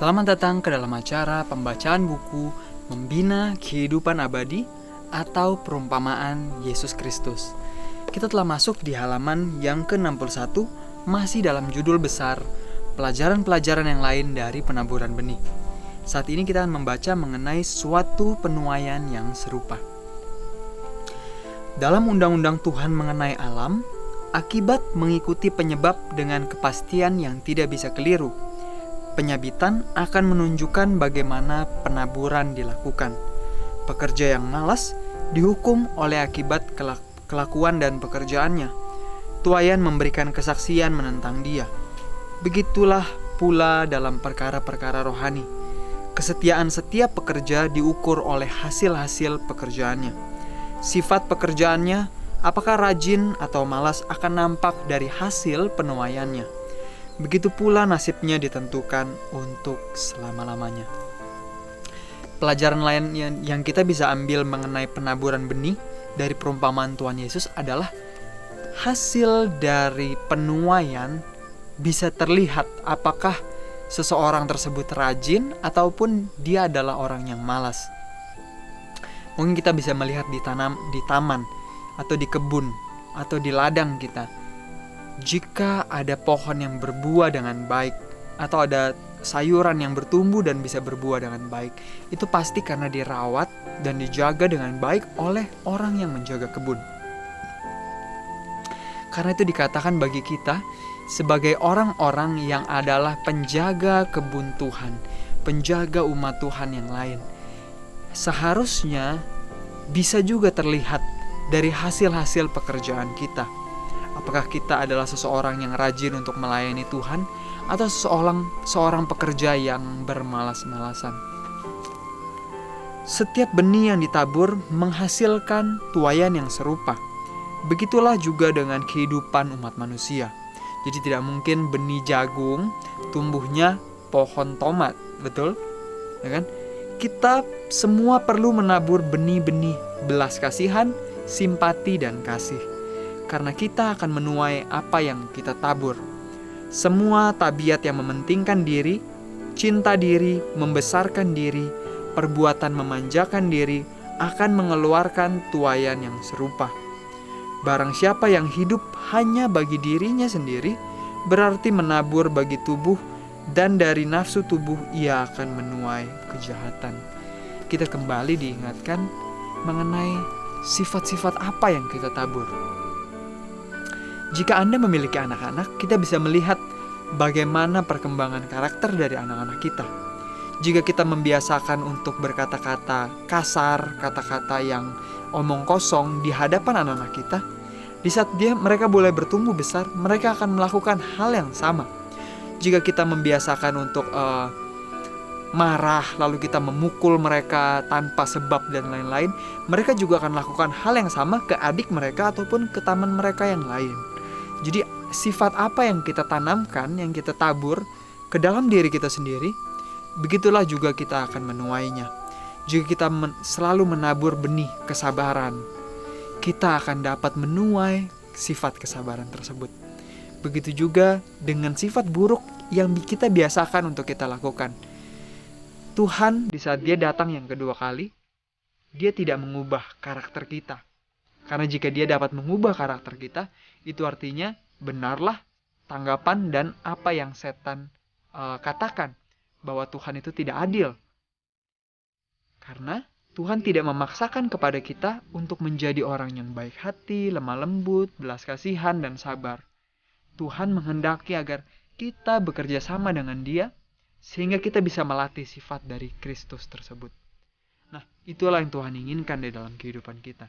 Selamat datang ke dalam acara pembacaan buku Membina Kehidupan Abadi atau Perumpamaan Yesus Kristus. Kita telah masuk di halaman yang ke-61, masih dalam judul besar Pelajaran-pelajaran yang lain dari penaburan benih. Saat ini kita akan membaca mengenai suatu penuaian yang serupa. Dalam undang-undang Tuhan mengenai alam, akibat mengikuti penyebab dengan kepastian yang tidak bisa keliru. Penyabitan akan menunjukkan bagaimana penaburan dilakukan. Pekerja yang malas dihukum oleh akibat kelakuan dan pekerjaannya. Tuaian memberikan kesaksian menentang dia. Begitulah pula dalam perkara-perkara rohani. Kesetiaan setiap pekerja diukur oleh hasil-hasil pekerjaannya. Sifat pekerjaannya, apakah rajin atau malas, akan nampak dari hasil penuaiannya. Begitu pula nasibnya ditentukan untuk selama-lamanya. Pelajaran lain yang kita bisa ambil mengenai penaburan benih dari perumpamaan Tuhan Yesus adalah hasil dari penuaian bisa terlihat apakah seseorang tersebut rajin ataupun dia adalah orang yang malas. Mungkin kita bisa melihat di taman atau di kebun atau di ladang kita. Jika ada pohon yang berbuah dengan baik atau ada sayuran yang bertumbuh dan bisa berbuah dengan baik, itu pasti karena dirawat dan dijaga dengan baik oleh orang yang menjaga kebun. Karena itu dikatakan bagi kita sebagai orang-orang yang adalah penjaga kebun Tuhan, penjaga umat Tuhan yang lain, seharusnya bisa juga terlihat dari hasil-hasil pekerjaan kita. Apakah kita adalah seseorang yang rajin untuk melayani Tuhan atau seorang pekerja yang bermalas-malasan? Setiap benih yang ditabur menghasilkan tuaian yang serupa. Begitulah juga dengan kehidupan umat manusia. Jadi tidak mungkin benih jagung tumbuhnya pohon tomat, betul? Ya kan? Kita semua perlu menabur benih-benih belas kasihan, simpati, dan kasih. Karena kita akan menuai apa yang kita tabur. Semua tabiat yang mementingkan diri, cinta diri, membesarkan diri, perbuatan memanjakan diri akan mengeluarkan tuaian yang serupa. Barang siapa yang hidup hanya bagi dirinya sendiri, berarti menabur bagi tubuh, dan dari nafsu tubuh ia akan menuai kejahatan. Kita kembali diingatkan mengenai sifat-sifat apa yang kita tabur. Jika Anda memiliki anak-anak, kita bisa melihat bagaimana perkembangan karakter dari anak-anak kita. Jika kita membiasakan untuk berkata-kata kasar, kata-kata yang omong kosong di hadapan anak-anak kita, di saat mereka boleh bertumbuh besar, mereka akan melakukan hal yang sama. Jika kita membiasakan untuk marah, lalu kita memukul mereka tanpa sebab dan lain-lain, mereka juga akan melakukan hal yang sama ke adik mereka ataupun ke teman mereka yang lain. Jadi sifat apa yang kita tanamkan, yang kita tabur ke dalam diri kita sendiri, begitulah juga kita akan menuainya. Jika kita selalu menabur benih kesabaran, kita akan dapat menuai sifat kesabaran tersebut. Begitu juga dengan sifat buruk yang kita biasakan untuk kita lakukan. Tuhan di saat dia datang yang kedua kali, dia tidak mengubah karakter kita. Karena jika dia dapat mengubah karakter kita, itu artinya benarlah tanggapan dan apa yang setan katakan, bahwa Tuhan itu tidak adil. Karena Tuhan tidak memaksakan kepada kita untuk menjadi orang yang baik hati, lemah lembut, belas kasihan, dan sabar. Tuhan menghendaki agar kita bekerja sama dengan Dia, sehingga kita bisa melatih sifat dari Kristus tersebut. Nah, itulah yang Tuhan inginkan di dalam kehidupan kita.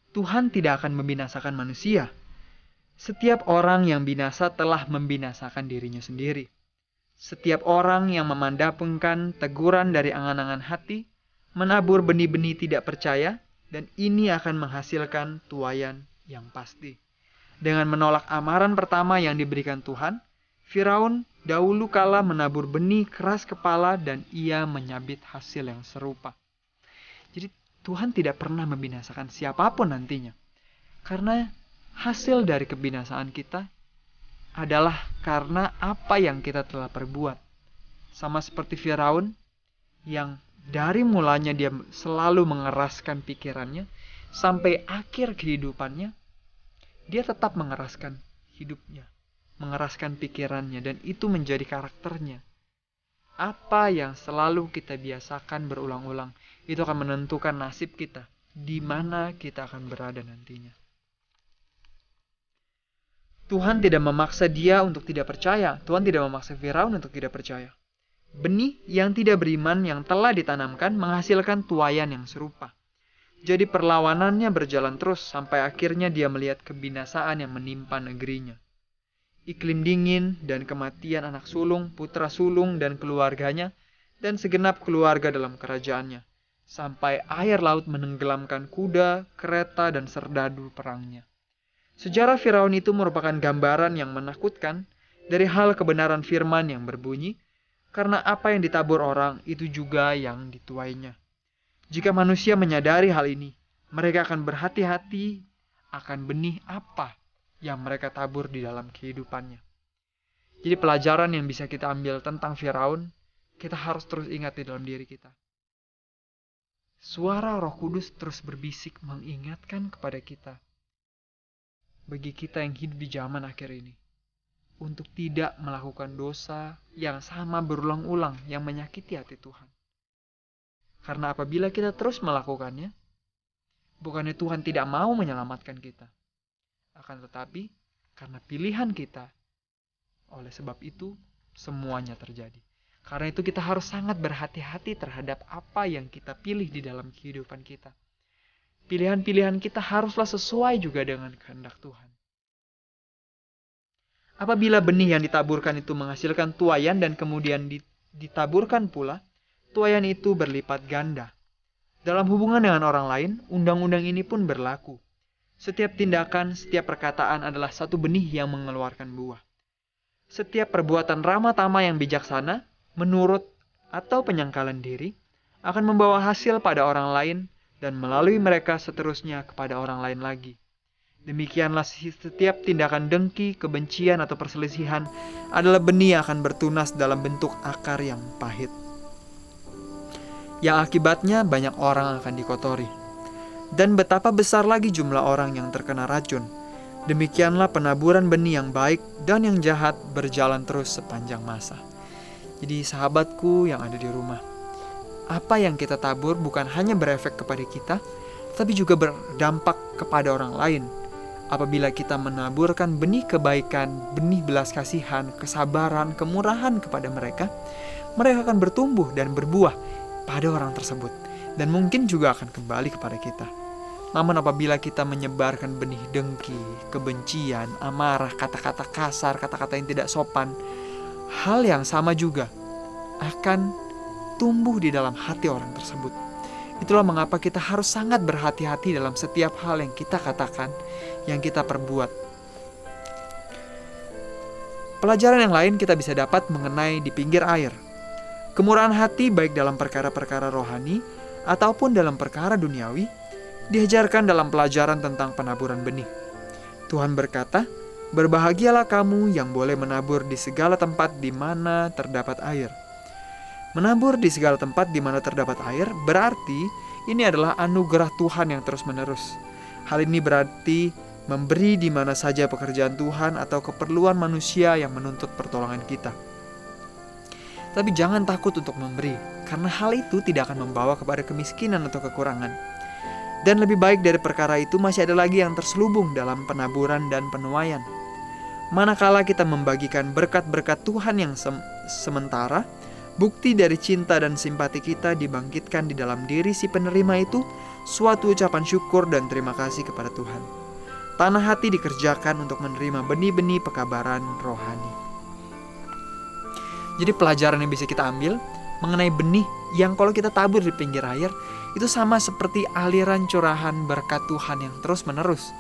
Tuhan tidak akan membinasakan manusia. Setiap orang yang binasa telah membinasakan dirinya sendiri. Setiap orang yang memandangkan teguran dari angan-angan hati, menabur benih-benih tidak percaya, dan ini akan menghasilkan tuaian yang pasti. Dengan menolak amaran pertama yang diberikan Tuhan, Firaun dahulu kala menabur benih keras kepala dan ia menyabit hasil yang serupa. Jadi Tuhan tidak pernah membinasakan siapapun nantinya. Karena hasil dari kebinasaan kita adalah karena apa yang kita telah perbuat. Sama seperti Firaun yang dari mulanya dia selalu mengeraskan pikirannya, sampai akhir kehidupannya, dia tetap mengeraskan hidupnya, mengeraskan pikirannya, dan itu menjadi karakternya. Apa yang selalu kita biasakan berulang-ulang, itu akan menentukan nasib kita, di mana kita akan berada nantinya. Tuhan tidak memaksa dia untuk tidak percaya. Tuhan tidak memaksa Firaun untuk tidak percaya. Benih yang tidak beriman yang telah ditanamkan menghasilkan tuaian yang serupa. Jadi perlawanannya berjalan terus sampai akhirnya dia melihat kebinasaan yang menimpa negerinya. Iklim dingin dan kematian anak sulung, putra sulung dan keluarganya, dan segenap keluarga dalam kerajaannya. Sampai air laut menenggelamkan kuda, kereta, dan serdadu perangnya. Sejarah Firaun itu merupakan gambaran yang menakutkan dari hal kebenaran firman yang berbunyi, karena apa yang ditabur orang itu juga yang dituainya. Jika manusia menyadari hal ini, mereka akan berhati-hati akan benih apa yang mereka tabur di dalam kehidupannya. Jadi pelajaran yang bisa kita ambil tentang Firaun, kita harus terus ingat di dalam diri kita. Suara Roh Kudus terus berbisik mengingatkan kepada kita, bagi kita yang hidup di zaman akhir ini, untuk tidak melakukan dosa yang sama berulang-ulang yang menyakiti hati Tuhan. Karena apabila kita terus melakukannya, bukannya Tuhan tidak mau menyelamatkan kita, akan tetapi karena pilihan kita, oleh sebab itu semuanya terjadi. Karena itu kita harus sangat berhati-hati terhadap apa yang kita pilih di dalam kehidupan kita. Pilihan-pilihan kita haruslah sesuai juga dengan kehendak Tuhan. Apabila benih yang ditaburkan itu menghasilkan tuaian dan kemudian ditaburkan pula, tuaian itu berlipat ganda. Dalam hubungan dengan orang lain, undang-undang ini pun berlaku. Setiap tindakan, setiap perkataan adalah satu benih yang mengeluarkan buah. Setiap perbuatan ramah tamah yang bijaksana, menurut atau penyangkalan diri, akan membawa hasil pada orang lain, dan melalui mereka seterusnya kepada orang lain lagi. Demikianlah setiap tindakan dengki, kebencian, atau perselisihan adalah benih yang akan bertunas dalam bentuk akar yang pahit. Yang akibatnya banyak orang akan dikotori. Dan betapa besar lagi jumlah orang yang terkena racun. Demikianlah penaburan benih yang baik dan yang jahat berjalan terus sepanjang masa. Jadi sahabatku yang ada di rumah, apa yang kita tabur bukan hanya berefek kepada kita, tapi juga berdampak kepada orang lain. Apabila kita menaburkan benih kebaikan, benih belas kasihan, kesabaran, kemurahan kepada mereka, mereka akan bertumbuh dan berbuah pada orang tersebut, dan mungkin juga akan kembali kepada kita. Namun apabila kita menyebarkan benih dengki, kebencian, amarah, kata-kata kasar, kata-kata yang tidak sopan, hal yang sama juga akan tumbuh di dalam hati orang tersebut. Itulah mengapa kita harus sangat berhati-hati dalam setiap hal yang kita katakan, yang kita perbuat. Pelajaran yang lain kita bisa dapat mengenai di pinggir air. Kemurahan hati baik dalam perkara-perkara rohani ataupun dalam perkara duniawi diajarkan dalam pelajaran tentang penaburan benih. Tuhan berkata, "Berbahagialah kamu yang boleh menabur di segala tempat di mana terdapat air." Menabur di segala tempat di mana terdapat air berarti ini adalah anugerah Tuhan yang terus-menerus. Hal ini berarti memberi di mana saja pekerjaan Tuhan atau keperluan manusia yang menuntut pertolongan kita. Tapi jangan takut untuk memberi, karena hal itu tidak akan membawa kepada kemiskinan atau kekurangan. Dan lebih baik dari perkara itu masih ada lagi yang terselubung dalam penaburan dan penuaian. Manakala kita membagikan berkat-berkat Tuhan yang sementara, bukti dari cinta dan simpati kita dibangkitkan di dalam diri si penerima itu suatu ucapan syukur dan terima kasih kepada Tuhan. Tanah hati dikerjakan untuk menerima benih-benih pekabaran rohani. Jadi pelajaran yang bisa kita ambil mengenai benih yang kalau kita tabur di pinggir air, itu sama seperti aliran curahan berkat Tuhan yang terus-menerus.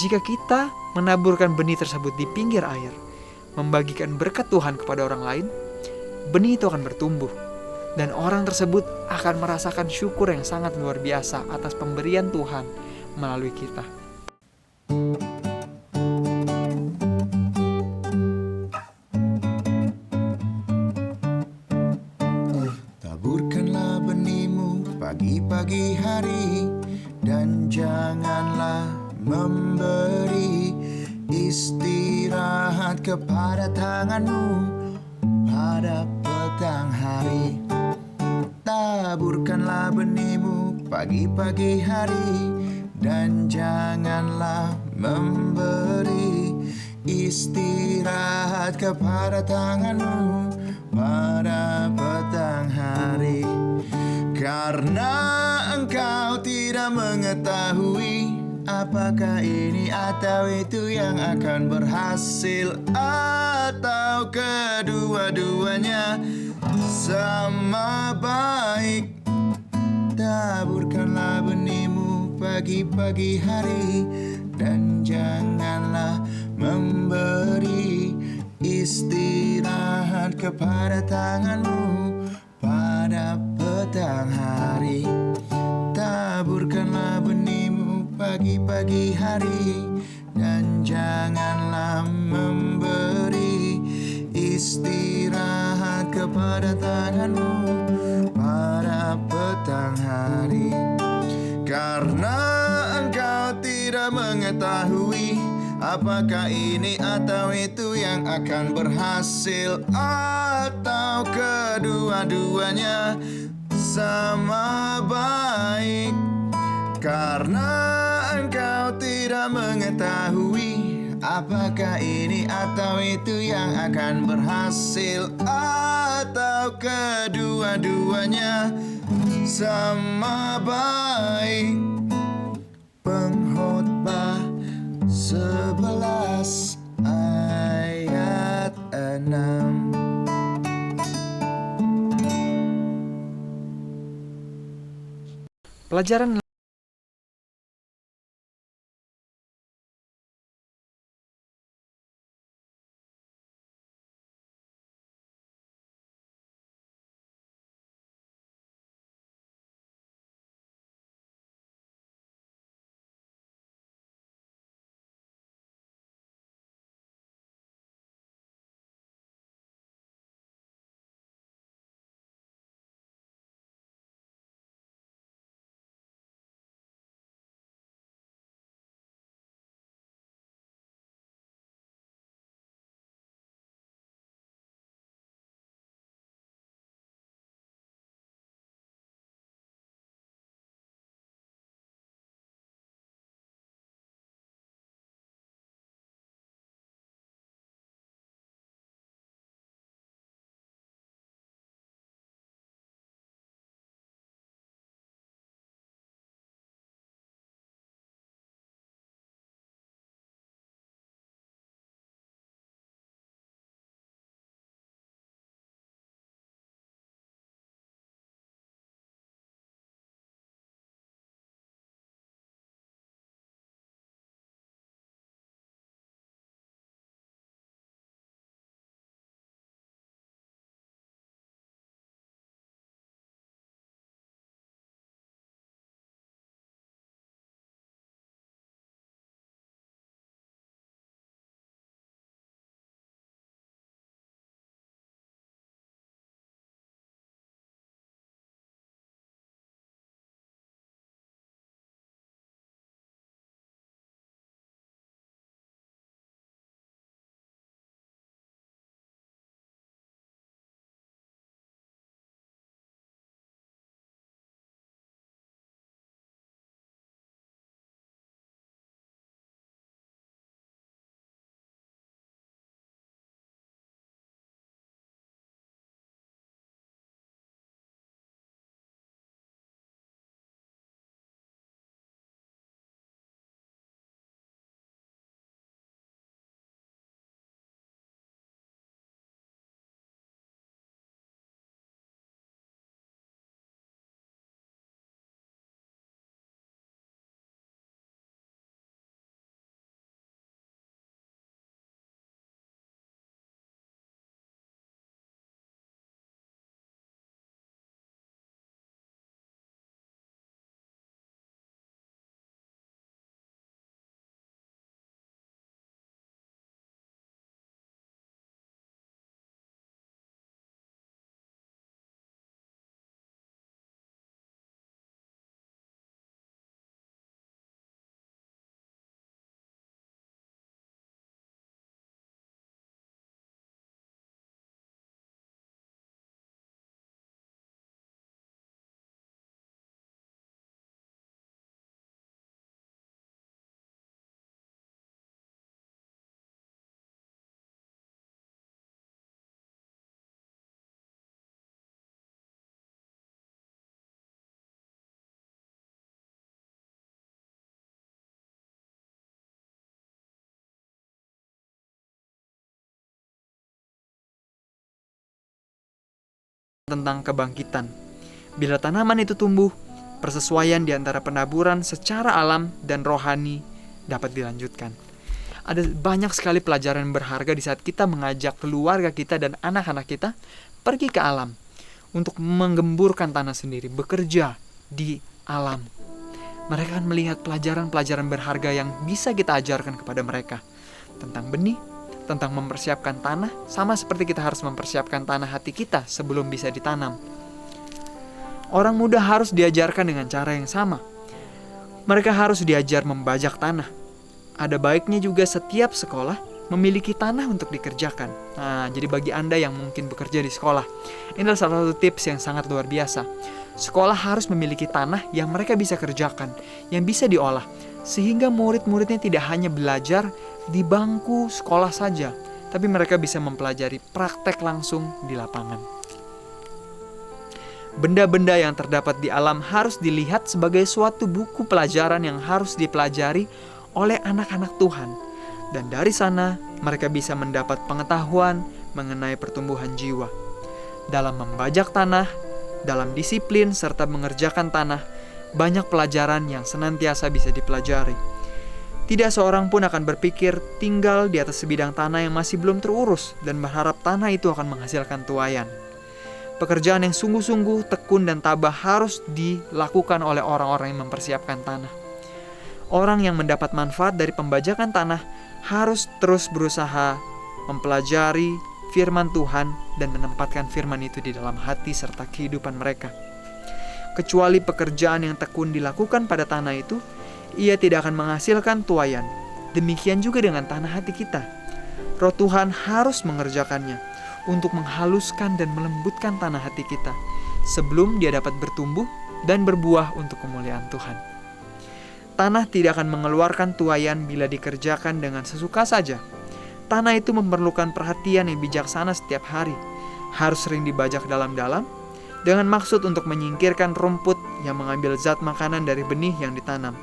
Jika kita menaburkan benih tersebut di pinggir air, membagikan berkat Tuhan kepada orang lain, benih itu akan bertumbuh, dan orang tersebut akan merasakan syukur yang sangat luar biasa atas pemberian Tuhan melalui kita. pagi-pagi hari, dan janganlah memberi istirahat kepada tanganmu pada petang hari. Taburkanlah benihmu pagi-pagi hari, dan janganlah memberi istirahat kepada tanganmu pada petang hari. Karena engkau tidak mengetahui apakah ini atau itu yang akan berhasil, atau kedua-duanya sama baik. Taburkanlah benihmu pagi-pagi hari, dan janganlah memberi istirahat kepada tanganmu pada petang hari. Taburkanlah benihmu pagi-pagi hari, dan janganlah memberi istirahat kepada tanganmu pada petang hari. Karena engkau tidak mengetahui apakah ini atau itu yang akan berhasil, atau kedua-duanya sama baik. Karena engkau tidak mengetahui apakah ini atau itu yang akan berhasil, atau kedua-duanya sama baik. Pengkhotbah 11 ayat 6. Pelajaran tentang kebangkitan. Bila tanaman itu tumbuh, persesuaian di antara penaburan secara alam dan rohani dapat dilanjutkan. Ada banyak sekali pelajaran berharga di saat kita mengajak keluarga kita dan anak-anak kita pergi ke alam untuk menggemburkan tanah sendiri, bekerja di alam. Mereka akan melihat pelajaran-pelajaran berharga yang bisa kita ajarkan kepada mereka tentang benih, tentang mempersiapkan tanah, sama seperti kita harus mempersiapkan tanah hati kita sebelum bisa ditanam. Orang muda harus diajarkan dengan cara yang sama. Mereka harus diajar membajak tanah. Ada baiknya juga setiap sekolah memiliki tanah untuk dikerjakan. Nah, jadi bagi Anda yang mungkin bekerja di sekolah, ini adalah salah satu tips yang sangat luar biasa. Sekolah harus memiliki tanah yang mereka bisa kerjakan, yang bisa diolah, sehingga murid-muridnya tidak hanya belajar di bangku sekolah saja, tapi mereka bisa mempelajari praktek langsung di lapangan. Benda-benda yang terdapat di alam harus dilihat sebagai suatu buku pelajaran yang harus dipelajari oleh anak-anak Tuhan. Dan dari sana mereka bisa mendapat pengetahuan mengenai pertumbuhan jiwa. Dalam membajak tanah, dalam disiplin serta mengerjakan tanah, banyak pelajaran yang senantiasa bisa dipelajari. Tidak seorang pun akan berpikir tinggal di atas sebidang tanah yang masih belum terurus dan berharap tanah itu akan menghasilkan tuaian. Pekerjaan yang sungguh-sungguh, tekun dan tabah harus dilakukan oleh orang-orang yang mempersiapkan tanah. Orang yang mendapat manfaat dari pembajakan tanah harus terus berusaha mempelajari firman Tuhan dan menempatkan firman itu di dalam hati serta kehidupan mereka. Kecuali pekerjaan yang tekun dilakukan pada tanah itu, ia tidak akan menghasilkan tuaian. Demikian juga dengan tanah hati kita. Roh Tuhan harus mengerjakannya untuk menghaluskan dan melembutkan tanah hati kita sebelum dia dapat bertumbuh dan berbuah untuk kemuliaan Tuhan. Tanah tidak akan mengeluarkan tuaian bila dikerjakan dengan sesuka saja. Tanah itu memerlukan perhatian yang bijaksana setiap hari. Harus sering dibajak dalam-dalam dengan maksud untuk menyingkirkan rumput yang mengambil zat makanan dari benih yang ditanam.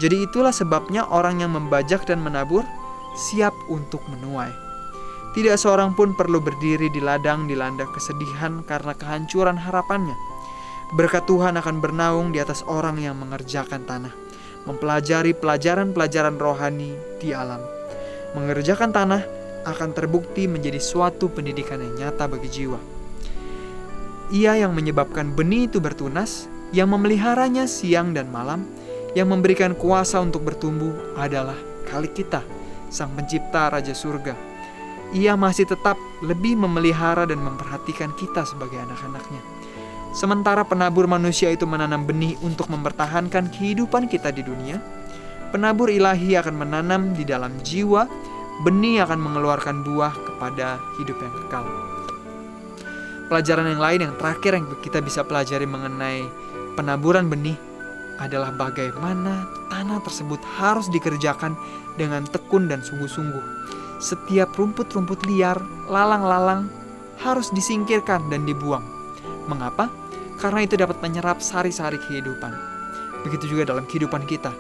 Jadi itulah sebabnya orang yang membajak dan menabur siap untuk menuai. Tidak seorang pun perlu berdiri di ladang dilanda kesedihan karena kehancuran harapannya. Berkat Tuhan akan bernaung di atas orang yang mengerjakan tanah, mempelajari pelajaran-pelajaran rohani di alam. Mengerjakan tanah akan terbukti menjadi suatu pendidikan yang nyata bagi jiwa. Ia yang menyebabkan benih itu bertunas, yang memeliharanya siang dan malam, yang memberikan kuasa untuk bertumbuh adalah Khalik kita, Sang Pencipta Raja Surga. Ia masih tetap lebih memelihara dan memperhatikan kita sebagai anak-anaknya. Sementara penabur manusia itu menanam benih untuk mempertahankan kehidupan kita di dunia, penabur ilahi akan menanam di dalam jiwa, benih akan mengeluarkan buah kepada hidup yang kekal. Pelajaran yang lain yang terakhir yang kita bisa pelajari mengenai penaburan benih adalah bagaimana tanah tersebut harus dikerjakan dengan tekun dan sungguh-sungguh. Setiap rumput-rumput liar, lalang-lalang harus disingkirkan dan dibuang. Mengapa? Karena itu dapat menyerap sari-sari kehidupan. Begitu juga dalam kehidupan kita.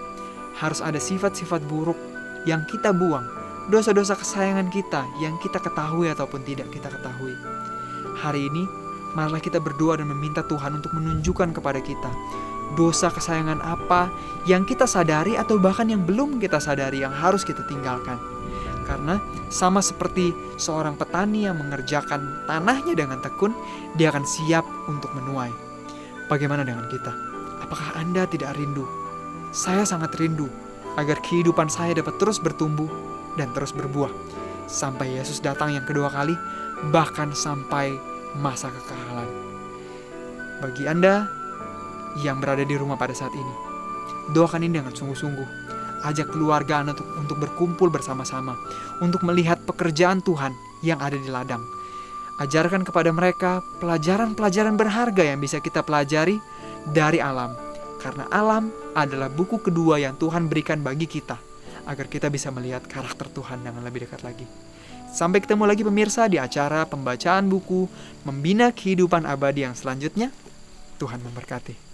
Harus ada sifat-sifat buruk yang kita buang. Dosa-dosa kesayangan kita yang kita ketahui ataupun tidak kita ketahui. Hari ini, marilah kita berdoa dan meminta Tuhan untuk menunjukkan kepada kita dosa kesayangan apa yang kita sadari atau bahkan yang belum kita sadari yang harus kita tinggalkan. Karena sama seperti seorang petani yang mengerjakan tanahnya dengan tekun, dia akan siap untuk menuai. Bagaimana dengan kita? Apakah Anda tidak rindu? Saya sangat rindu agar kehidupan saya dapat terus bertumbuh dan terus berbuah sampai Yesus datang yang kedua kali, bahkan sampai masa kekekalan. Bagi Anda yang berada di rumah pada saat ini, doakan ini dengan sungguh-sungguh. Ajak keluarga Anda untuk berkumpul bersama-sama, untuk melihat pekerjaan Tuhan yang ada di ladang. Ajarkan kepada mereka pelajaran-pelajaran berharga yang bisa kita pelajari dari alam. Karena alam adalah buku kedua yang Tuhan berikan bagi kita, agar kita bisa melihat karakter Tuhan dengan lebih dekat lagi. Sampai ketemu lagi pemirsa di acara pembacaan buku Membina Kehidupan Abadi yang selanjutnya. Tuhan memberkati.